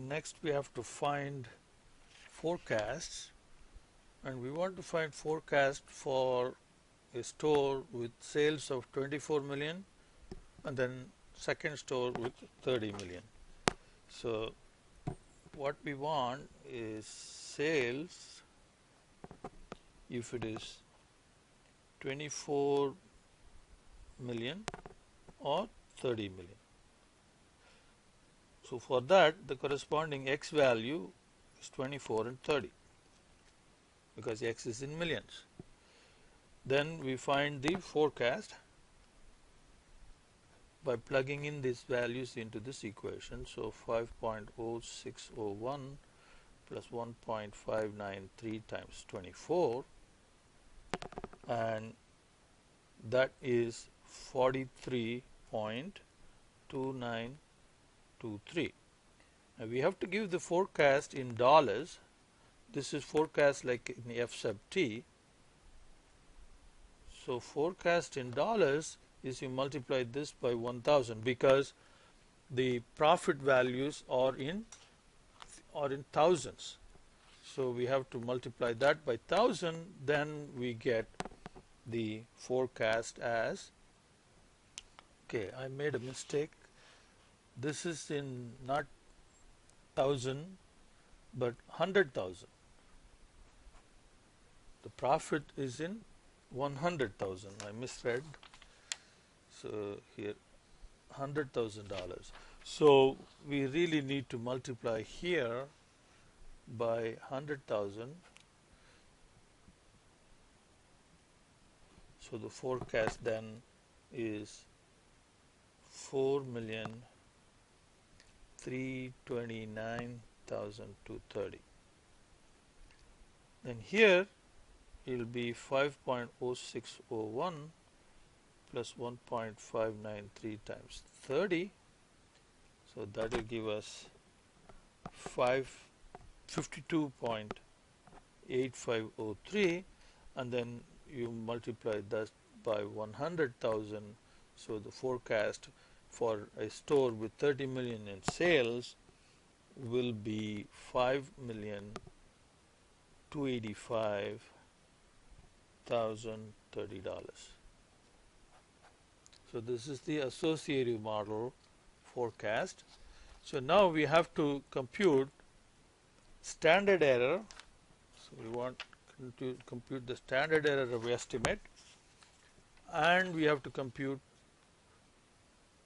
next we have to find forecasts, and we want to find forecast for a store with sales of 24 million and then second store with 30 million. So what we want is sales if it is 24 million or 30 million. So for that the corresponding X value is 24 and 30 because X is in millions. Then we find the forecast by plugging in these values into this equation. So 5.0601 plus 1.593 times 24, and that is 43.2923. Now we have to give the forecast in dollars. This is forecast like in F sub t. So forecast in dollars is you multiply this by 1000 because the profit values are in thousands. So we have to multiply that by 1000, then we get the forecast as, okay, I made a mistake. This is in not 1000 but 100,000. The profit is in 100,000. I misread. So here $100,000. So we really need to multiply here by 100,000. So the forecast then is 4,329,230. Then here it will be 5.0601 plus 1.593 times 30. So that will give us 52.8503, and then you multiply that by 100,000. So the forecast for a store with 30 million in sales will be $5,285,030. So this is the associative model forecast. So now we have to compute standard error. So we want to compute the standard error of estimate, and we have to compute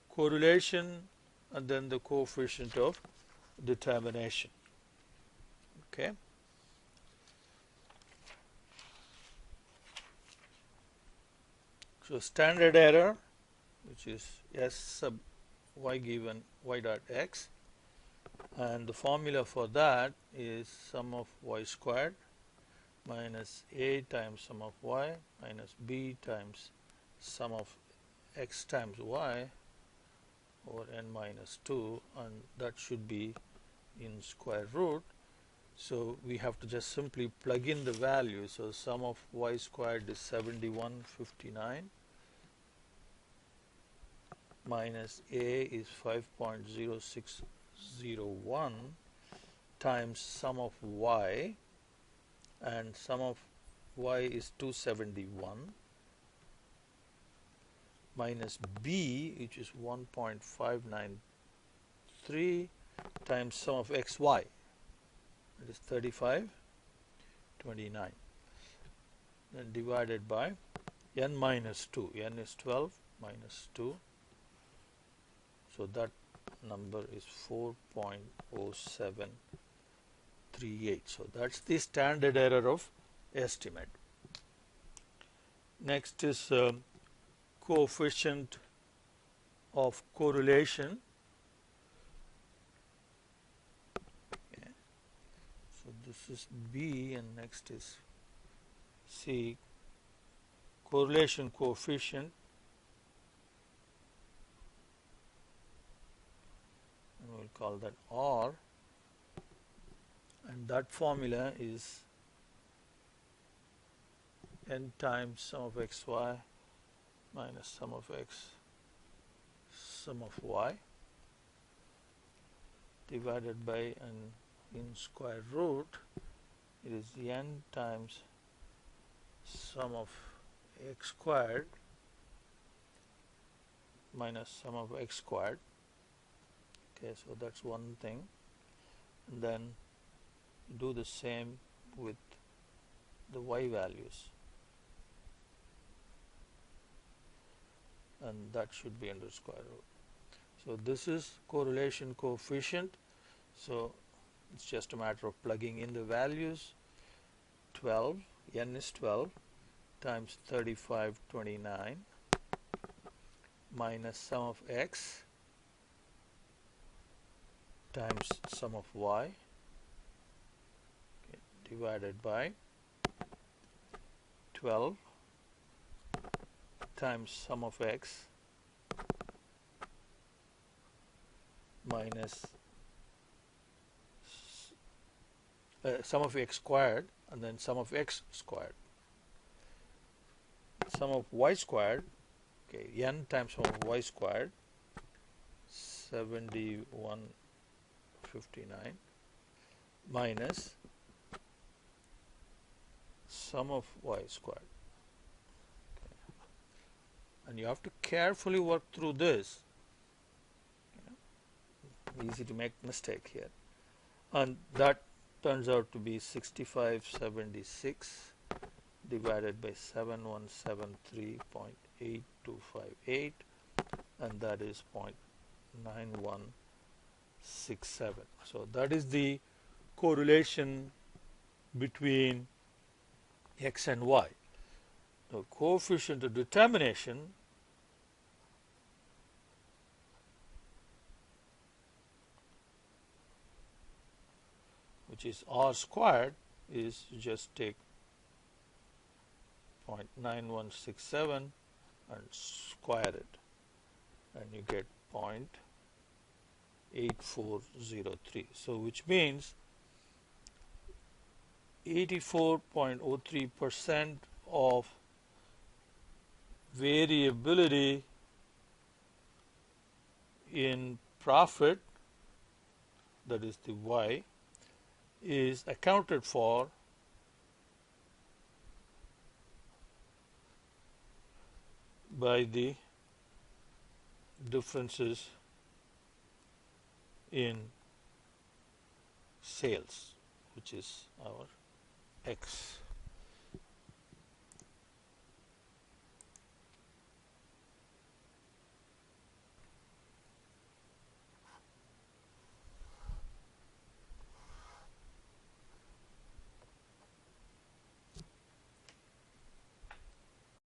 correlation and then the coefficient of determination. Okay. So standard error, which is S sub y given y dot x, and the formula for that is sum of y squared minus a times sum of y minus b times sum of x times y over n minus 2, and that should be in square root. So we have to just simply plug in the value. So sum of y squared is 7159 minus a is 5.0601 times sum of y, and sum of y is 271 minus b, which is 1.593 times sum of xy, that is 3529, then divided by n minus 2. N is 12 minus 2. So that number is 4.0738. So that's the standard error of estimate. Next is coefficient of correlation. Okay. So this is B, and next is C, correlation coefficient. And we'll call that R, and that formula is n times sum of xy minus sum of x sum of y. divided by, and in square root it is n times sum of x squared minus sum of x squared. Okay, so that's one thing. And then do the same with the y values, and that should be under square root. So this is correlation coefficient. So it's just a matter of plugging in the values. 12, n is 12 times 3529 minus sum of x times sum of y, okay, divided by 12 times sum of x minus sum of x squared, and then sum of x squared. Sum of y squared, okay, n times sum of y squared, 7159 minus sum of y squared. Okay. And you have to carefully work through this. Easy to make mistake here. And that turns out to be 6576 divided by 7173.8258, and that is 0.9167. So that is the correlation between x and y. The coefficient of determination which is r squared is just take 0.9167 and square it, and you get 0.8403. So which means 84.03% of variability in profit, that is the y, is accounted for by the differences in sales, which is our x.